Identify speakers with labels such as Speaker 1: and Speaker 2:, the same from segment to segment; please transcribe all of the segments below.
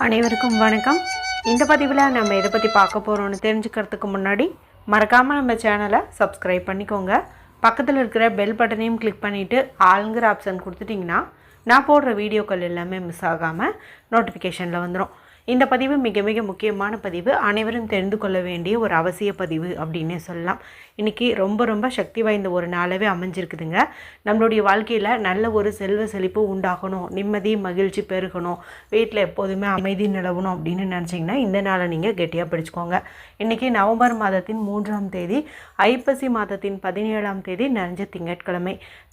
Speaker 1: அனைவருக்கும் வணக்கம். இந்த பதிவில் நம்ம எதை பற்றி பார்க்க போகிறோம்னு தெரிஞ்சுக்கிறதுக்கு முன்னாடி மறக்காமல் நம்ம சேனலை சப்ஸ்கிரைப் பண்ணிக்கோங்க. பக்கத்தில் இருக்கிற பெல் பட்டனையும் கிளிக் பண்ணிவிட்டு ஆளுங்கிற ஆப்ஷன் கொடுத்துட்டிங்கன்னா நான் போடுற வீடியோக்கள் எல்லாமே மிஸ் ஆகாமல் நோட்டிஃபிகேஷனில் வந்துடும். இந்த பதிவு மிக மிக முக்கியமான பதிவு, அனைவரும் தெரிந்து கொள்ள வேண்டிய ஒரு அவசிய பதிவு அப்படின்னே சொல்லலாம். இன்றைக்கி ரொம்ப சக்தி வாய்ந்த ஒரு நாளாகவே அமைஞ்சிருக்குதுங்க. நம்மளுடைய வாழ்க்கையில் நல்ல ஒரு செல்வ செழிப்பு உண்டாகணும், நிம்மதி மகிழ்ச்சி பெருகணும், வீட்டில் எப்போதுமே அமைதி நிலவணும் அப்படின்னு நினச்சிங்கன்னா இந்த நாளை நீங்கள் கெட்டியாக பிடிச்சிக்கோங்க. இன்றைக்கி நவம்பர் மாதத்தின் 3ஆம் தேதி, ஐப்பசி மாதத்தின் 17ஆம் தேதி நிறைஞ்ச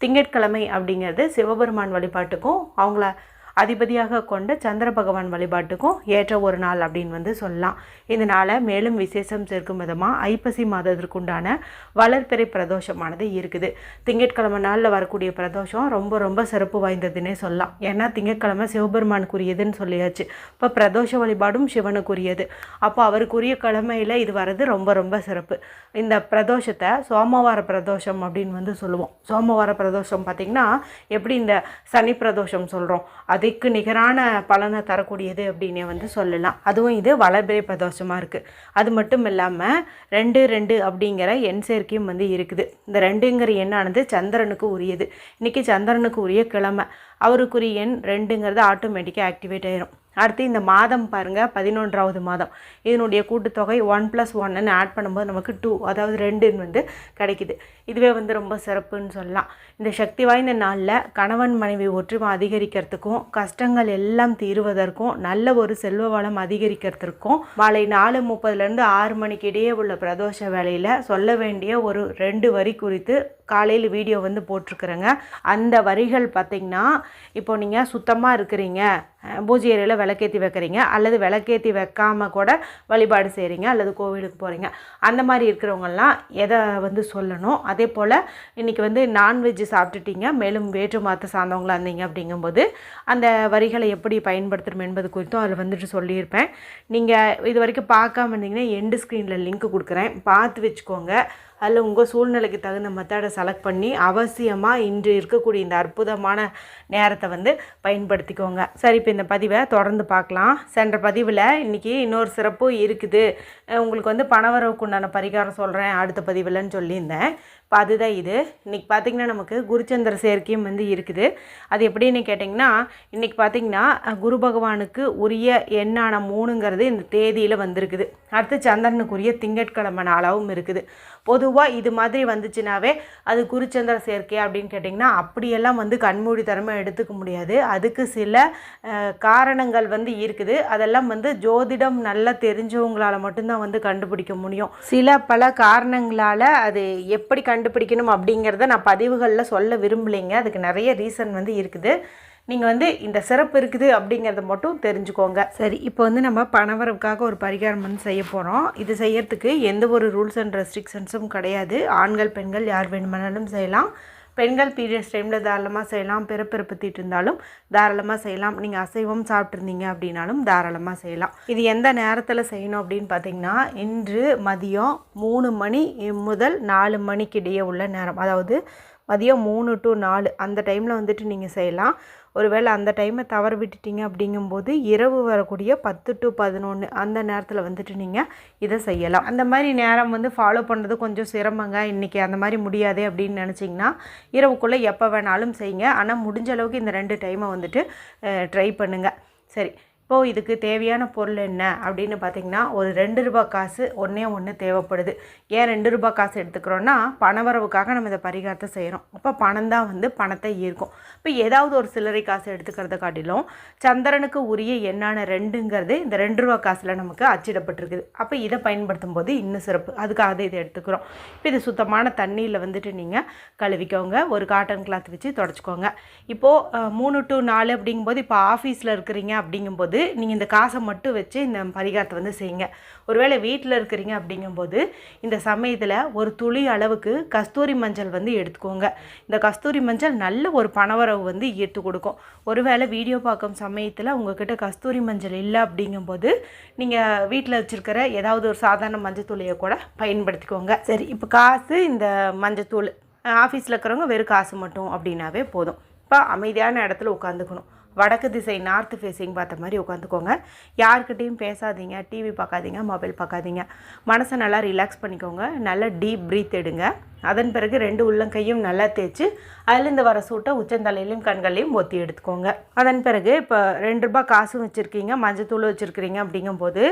Speaker 1: திங்கட்கிழமை அப்படிங்கிறது சிவபெருமான் வழிபாட்டுக்கும் அவங்கள அதிபதியாக கொண்ட சந்திர பகவான் வழிபாட்டுக்கும் ஏற்ற ஒரு நாள் அப்படின்னு சொல்லலாம். இந்த நாளை மேலும் விசேஷம் சேர்க்கும் விதமாக ஐப்பசி மாதத்திற்குண்டான வளர்பிறை பிரதோஷமானது இருக்குது. திங்கட்கிழமை நாளில் வரக்கூடிய பிரதோஷம் ரொம்ப சிறப்பு வாய்ந்ததுன்னே சொல்லலாம். ஏன்னா திங்கட்கிழமை சிவபெருமானுக்குரியதுன்னு சொல்லியாச்சு. இப்போ பிரதோஷ வழிபாடும் சிவனுக்குரியது. அப்போ அவருக்குரிய கிழமையில் இது வர்றது ரொம்ப சிறப்பு. இந்த பிரதோஷத்தை சோமவார பிரதோஷம் அப்படின்னு சொல்லுவோம். சோமவார பிரதோஷம் பார்த்திங்கன்னா எப்படி இந்த சனி பிரதோஷம் சொல்கிறோம் அதுக்கு நிகரான பலனை தரக்கூடியது அப்படின்னு சொல்லலாம். அதுவும் இது வளர்பிறை பிரதோஷமாக இருக்குது. அது மட்டும் இல்லாமல் 2 அப்படிங்கிற எண் சேர்க்கையும் இருக்குது. இந்த 2ங்கிற எண்ணானது சந்திரனுக்கு உரியது. இன்றைக்கி சந்திரனுக்கு உரிய கிழமை, அவருக்குரிய எண் 2ங்கிறது ஆட்டோமேட்டிக்காக ஆக்டிவேட் ஆயிரும். அடுத்து இந்த மாதம் பாருங்கள், 11வது மாதம். இதனுடைய கூட்டுத்தொகை 1+1 ஆட் பண்ணும்போது நமக்கு 2, அதாவது 2 கிடைக்குது. இதுவே ரொம்ப சிறப்புன்னு சொல்லலாம். இந்த சக்தி வாய்ந்த நாளில் கணவன் மனைவி ஒற்றுமை அதிகரிக்கிறதுக்கும், கஷ்டங்கள் எல்லாம் தீருவதற்கும், நல்ல ஒரு செல்வ வளம் அதிகரிக்கிறதுக்கும் மாலை 4:30 6 மணிக்கு இடையே உள்ள பிரதோஷ வேளையில் சொல்ல வேண்டிய ஒரு 2 வரி குறித்து காலையில் வீடியோ போட்டிருக்கிறேங்க. அந்த வரிகள் பார்த்திங்கன்னா, இப்போ நீங்கள் சுத்தமாக இருக்கிறீங்க, பூஜை அறையில் விளக்கேற்றி வைக்கிறீங்க, அல்லது விளக்கேற்றி வைக்காமல் கூட வழிபாடு செய்கிறீங்க, அல்லது கோவிலுக்கு போகிறீங்க, அந்த மாதிரி இருக்கிறவங்கெல்லாம் எதை சொல்லணும். அதே போல் இன்றைக்கி நான்வெஜ் சாப்பிட்டுட்டீங்க, மேலும் வேற்று மாற்ற சார்ந்தவங்களாக இருந்தீங்க அப்படிங்கும்போது அந்த வரிகளை எப்படி பயன்படுத்தணும் என்பது குறித்தும் அதில் சொல்லியிருப்பேன். நீங்கள் இது வரைக்கும் பார்க்காம இருந்தீங்கன்னா எண்டு ஸ்க்ரீனில் லிங்க் கொடுக்குறேன், பார்த்து வச்சுக்கோங்க. அதில் உங்கள் சூழ்நிலைக்கு தகுந்த மெத்தடை செலக்ட் பண்ணி அவசியமாக இன்று இருக்கக்கூடிய இந்த அற்புதமான நேரத்தை பயன்படுத்திக்கோங்க. சரி, இப்போ இந்த பதிவை தொடர்ந்து பார்க்கலாம். சென்ற பதிவில் இன்றைக்கி இன்னொரு சிறப்பு இருக்குது. உங்களுக்கு பணவரவுக்கு உண்டான பரிகாரம் சொல்கிறேன் அடுத்த பதிவில்னு சொல்லியிருந்தேன். இப்போ அதுதான் இது. இன்றைக்கி பார்த்திங்கன்னா நமக்கு குருச்சந்திர சேர்க்கையும் இருக்குது. அது எப்படின்னு கேட்டிங்கன்னா, இன்றைக்கி பார்த்திங்கன்னா குரு பகவானுக்கு உரிய எண்ணான 3ங்கிறது இந்த தேதியில் வந்திருக்குது. அடுத்து சந்திரனுக்குரிய திங்கட்கிழமை நாளாகவும் இருக்குது. பொதுவாக இது மாதிரி வந்துச்சுனாவே அது குருச்சந்திர சேர்க்கை அப்படின்னு கேட்டிங்கன்னா அப்படியெல்லாம் கண்மூடித்தனமாக எடுத்துக்க முடியாது. அதுக்கு சில காரணங்கள் இருக்குது. அதெல்லாம் ஜோதிடம் நல்லா தெரிஞ்சவங்களால் மட்டும்தான் கண்டுபிடிக்க முடியும். பல காரணங்களால் அது எப்படி கண்டுபிடிக்கணும் அப்படிங்கிறத நான் பதிவுகளில் சொல்ல விரும்பலைங்க. அதுக்கு நிறைய ரீசன் இருக்குது. நீங்கள் இந்த சிறப்பு இருக்குது அப்படிங்கிறத மட்டும் தெரிஞ்சுக்கோங்க. சரி, இப்போ நம்ம பணவரவுக்காக ஒரு பரிகாரம் செய்ய போகிறோம். இது செய்யறதுக்கு எந்த ஒரு ரூல்ஸ் அண்ட் ரெஸ்ட்ரிக்ஷன்ஸும் கிடையாது. ஆண்கள் பெண்கள் யார் வேணுமானாலும் செய்யலாம். பெண்கள் பீரியட்ஸ் டைமில் தாராளமாக செய்யலாம். பிறப்பிறப்பு தீட்டு இருந்தாலும் தாராளமாக செய்யலாம். நீங்கள் அசைவம் சாப்பிட்ருந்தீங்க அப்படின்னாலும் தாராளமாக செய்யலாம். இது எந்த நேரத்தில் செய்யணும் அப்படின்னு பார்த்தீங்கன்னா, இன்று மதியம் 3 மணி முதல் 4 மணிக்கு இடையே உள்ள நேரம், அதாவது மதியம் 3 to 4 அந்த டைமில் நீங்கள் செய்யலாம். ஒருவேளை அந்த டைமை தவற விட்டுட்டீங்க அப்படிங்கும்போது இரவு வரக்கூடிய 10 to 11 அந்த நேரத்தில் நீங்கள் இதை செய்யலாம். அந்த மாதிரி நேரம் ஃபாலோ பண்ணுறது கொஞ்சம் சிரமங்க. இன்றைக்கி அந்த மாதிரி முடியாது அப்படின்னு நினச்சிங்கன்னா இரவுக்குள்ளே எப்போ வேணாலும் செய்யுங்க. ஆனால் முடிஞ்ச அளவுக்கு இந்த 2 டைமை ட்ரை பண்ணுங்கள். சரி, இப்போது இதுக்கு தேவையான பொருள் என்ன அப்படின்னு பார்த்திங்கன்னா, ஒரு 2 ரூபாய் காசு ஒன்று தேவைப்படுது. ஏன் 2 ரூபாய் காசு எடுத்துக்கிறோன்னா, பணவரவுக்காக நம்ம இதை பரிகாரத்தை செய்கிறோம். அப்போ பணம் தான் பணத்தை ஈர்க்கும். இப்போ ஏதாவது ஒரு சில்லறை காசு எடுத்துக்கிறத காட்டிலும் சந்திரனுக்கு உரிய எண்ணான 2ங்கிறது இந்த 2 ரூபாய் காசில் நமக்கு அச்சிடப்பட்டிருக்குது. அப்போ இதை பயன்படுத்தும் போது இன்னும் சிறப்பு. அதுக்காக இதை எடுத்துக்கிறோம். இப்போ இது சுத்தமான தண்ணியில் நீங்கள் கழுவிக்கோங்க. ஒரு காட்டன் கிளாத் வச்சு தொடச்சிக்கோங்க. இப்போது 3 to 4 அப்படிங்கும்போது இப்போ ஆஃபீஸில் இருக்கிறீங்க அப்படிங்கும்போது நீங்கள் இந்த காசை மட்டும் வச்சு இந்த பரிகாரத்தை செய்யுங்க. ஒருவேளை வீட்டில் இருக்கிறீங்க அப்படிங்கும்போது இந்த சமயத்தில் ஒரு துளி அளவுக்கு கஸ்தூரி மஞ்சள் எடுத்துக்கோங்க. இந்த கஸ்தூரி மஞ்சள் நல்ல ஒரு பணவரவு ஈர்த்து கொடுக்கும். ஒருவேளை வீடியோ பார்க்கும் சமயத்தில் உங்ககிட்ட கஸ்தூரி மஞ்சள் இல்லை அப்படிங்கும்போது நீங்கள் வீட்டில் வச்சுருக்கிற ஏதாவது ஒரு சாதாரண மஞ்சத்தூளையை கூட பயன்படுத்திக்கோங்க. சரி, இப்போ காசு இந்த மஞ்சத்தூள், ஆஃபீஸில் இருக்கிறவங்க வெறும் காசு மட்டும் அப்படின்னாவே போதும். இப்போ அமைதியான இடத்துல உட்காந்துக்கணும். வடக்கு திசை நார்த் ஃபேஸிங் பார்த்த மாதிரி உட்காந்துக்கோங்க. யார்கிட்டையும் பேசாதீங்க, டிவி பார்க்காதீங்க, மொபைல் பார்க்காதீங்க. மனசை நல்லா ரிலாக்ஸ் பண்ணிக்கோங்க. நல்லா டீப் ப்ரீத் எடுங்க. அதன் பிறகு 2 உள்ளங்கையும் நல்லா தேய்ச்சி அதுலேருந்து வர சூட்டை உச்சந்தலையிலையும் கண்களையும் ஒத்தி எடுத்துக்கோங்க. அதன் பிறகு இப்போ 2 ரூபாய் காசும் வச்சுருக்கீங்க, மஞ்சத்தூள் வச்சுருக்கிறீங்க. அப்படிங்கும்போது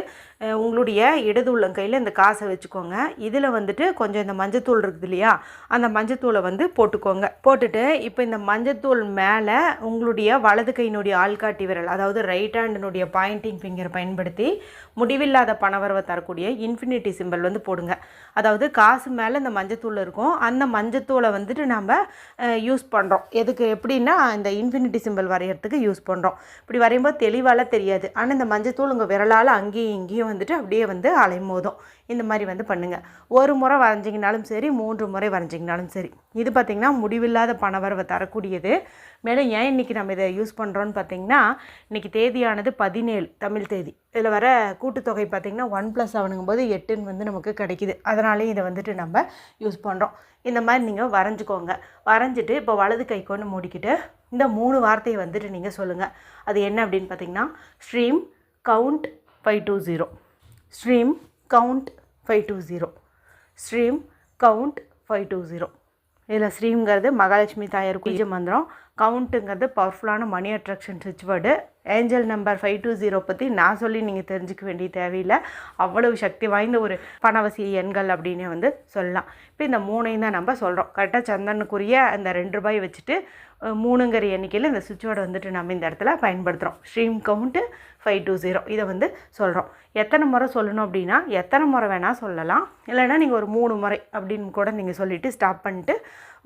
Speaker 1: உங்களுடைய இடது உள்ளங்கையில் இந்த காசை வச்சுக்கோங்க. இதில் வந்துட்டு கொஞ்சம் இந்த மஞ்சத்தூள் இருக்குது இல்லையா, அந்த மஞ்சத்தூளை வந்து போட்டுக்கோங்க. போட்டுட்டு இப்போ இந்த மஞ்சத்தூள் மேலே உங்களுடைய வலது கையினுடைய ஆள்காட்டி விரல், அதாவது ரைட் ஹேண்டினுடைய பாயிண்டிங் ஃபிங்கரை பயன்படுத்தி முடிவில்லாத பணவரவை தரக்கூடிய இன்ஃபினிட்டி சிம்பிள் வந்து போடுங்க. அதாவது காசு மேலே இந்த மஞ்சத்தூள் இருக்கும், அந்த மஞ்சத்தூளை வந்துட்டு நம்ம யூஸ் பண்ணுறோம். எதுக்கு எப்படின்னா இந்த இன்ஃபினிட்டி சிம்பிள் வரைகிறதுக்கு யூஸ் பண்ணுறோம். இப்படி வரையும்போது தெளிவால தெரியாது, ஆனால் இந்த மஞ்சத்தூள் உங்கள் விரலால் அங்கேயும் இங்கேயும் வந்துட்டு அப்படியே வந்து அலைமோதும். இந்த மாதிரி வந்து பண்ணுங்கள். 1 முறை வரைஞ்சிங்கனாலும் சரி, 3 முறை வரைஞ்சிங்கனாலும் சரி. இது பார்த்திங்கன்னா முடிவில்லாத பணவரவை தரக்கூடியது. மேலும் ஏன் இன்றைக்கி நம்ம இதை யூஸ் பண்ணுறோன்னு பார்த்திங்கன்னா, இன்றைக்கி தேதியானது 17 தமிழ் தேதி. இதில் வர கூட்டுத்தொகை பார்த்திங்கன்னா 1+7 போது 8 வந்து நமக்கு கிடைக்கிது. அதனாலே இதை வந்துட்டு நம்ம யூஸ் பண்ணுறோம். இந்த மாதிரி நீங்கள் வரைஞ்சிக்கோங்க. வரைஞ்சிட்டு இப்போ வலது கை கொண்டு மூடிக்கிட்டு இந்த 3 வார்த்தையை வந்துட்டு நீங்கள் சொல்லுங்கள். அது என்ன அப்படின்னு பார்த்திங்கன்னா, stream count 520, stream count 520, stream count 520. இதில் ஸ்ரீங்கிறது மகாலட்சுமி தாயார் பூஜை மந்திரம், கவுண்ட்டுங்கிறது பவர்ஃபுல்லான மணி அட்ராக்ஷன் ஸ்விட்ச் வேர்டு. ஏஞ்சல் நம்பர் 520 பற்றி நான் சொல்லி நீங்கள் தெரிஞ்சுக்க வேண்டிய தேவையில்லை. அவ்வளவு சக்தி வாய்ந்த ஒரு பணவசி எண்கள் அப்படின்னு வந்து சொல்லலாம். இப்போ இந்த 3ஐயும் தான் நம்ம சொல்கிறோம். கரெக்டாக சந்தனுக்குரிய அந்த 2 ரூபாய் வச்சுட்டு 3ங்கிற எண்ணிக்கையில் இந்த சுவிட்ச் வேர்டு வந்துட்டு நம்ம இந்த இடத்துல பயன்படுத்துகிறோம். ஸ்ட்ரீம் கவுண்ட்டு 520 இதை வந்து சொல்கிறோம். எத்தனை முறை சொல்லணும் அப்படின்னா, எத்தனை முறை வேணால் சொல்லலாம். இல்லைன்னா நீங்கள் ஒரு 3 முறை அப்படின்னு கூட நீங்கள் சொல்லிவிட்டு ஸ்டாப் பண்ணிட்டு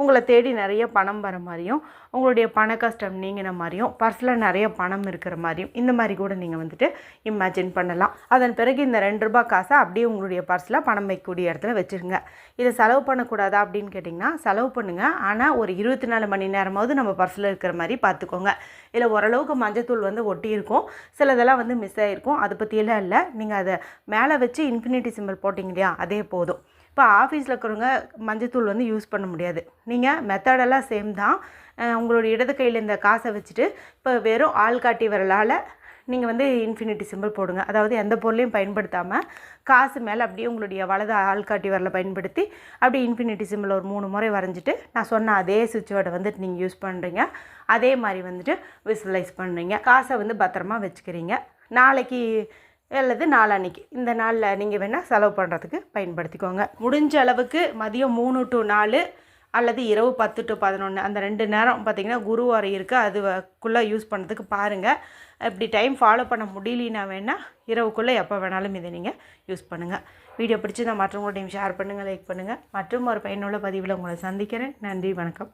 Speaker 1: உங்களை தேடி நிறைய பணம் வர மாதிரியும், உங்களுடைய பண கஷ்டம் நீங்கின மாதிரியும், பர்ஸில் நிறைய பணம் இருக்கிற மாதிரியும் இந்த மாதிரி கூட நீங்கள் வந்துட்டு இமேஜின் பண்ணலாம். அதன் பிறகு இந்த 2 ரூபாய் காசை அப்படியே உங்களுடைய பர்ஸில் பணம் வைக்கக்கூடிய இடத்துல வச்சுருங்க. இதை செலவு பண்ணக்கூடாதா அப்படின்னு கேட்டிங்கன்னா, செலவு பண்ணுங்கள். ஆனால் ஒரு 24 மணி நேரமாவது நம்ம பர்ஸில் இருக்கிற மாதிரி பார்த்துக்கோங்க. இதில் ஓரளவுக்கு மஞ்சத்தூள் வந்து ஒட்டி இருக்கும், சிலதெல்லாம் வந்து மிஸ் ஆகிருக்கும். அதை பற்றியெல்லாம் இல்லை. நீங்கள் அதை மேலே வச்சு இன்ஃபினிட்டி சிம்பிள் போட்டிங்க இல்லையா, அதே போதும். இப்போ ஆஃபீஸில் இருக்கிறவங்க மஞ்சத்தூள் வந்து யூஸ் பண்ண முடியாது. நீங்கள் மெத்தடெல்லாம் சேம் தான். உங்களுடைய இடது கையில் இந்த காசை வச்சுட்டு இப்போ வெறும் ஆள்காட்டி விரலால் நீங்கள் வந்து இன்ஃபினிட்டி சிம்பிள் போடுங்க. அதாவது எந்த பொருளையும் பயன்படுத்தாமல் காசு மேலே அப்படியே உங்களுடைய வலது ஆள்காட்டி விரலை பயன்படுத்தி அப்படியே இன்ஃபினிட்டி சிம்பிள் ஒரு 3 முறை வரைஞ்சிட்டு நான் சொன்ன அதே சுவிட்ச் வேர்டை வந்துட்டு நீங்கள் யூஸ் பண்ணுறீங்க. அதே மாதிரி வந்துட்டு விசுவலைஸ் பண்ணுறீங்க. காசை வந்து பத்திரமா வச்சுக்கிறீங்க. நாளைக்கு அல்லது நாளான்னைக்கு இந்த நாளில் நீங்கள் வேணால் செலவு பண்ணுறதுக்கு பயன்படுத்திக்கோங்க. முடிஞ்ச அளவுக்கு மதியம் 3 to 4 அல்லது இரவு 10 to 11 அந்த 2 நேரம் பார்த்திங்கன்னா குருவாரம் இருக்குது, அதுக்குள்ளே யூஸ் பண்ணுறதுக்கு பாருங்கள். இப்படி டைம் ஃபாலோ பண்ண முடியலனா வேணால் இரவுக்குள்ளே எப்போ வேணாலும் இதை நீங்கள் யூஸ் பண்ணுங்கள். வீடியோ பிடிச்சி நான் மற்றவங்கள்டையும் ஷேர் பண்ணுங்கள், லைக் பண்ணுங்கள். மற்றும் ஒரு பயனுள்ள பதிவில் உங்களை சந்திக்கிறேன். நன்றி, வணக்கம்.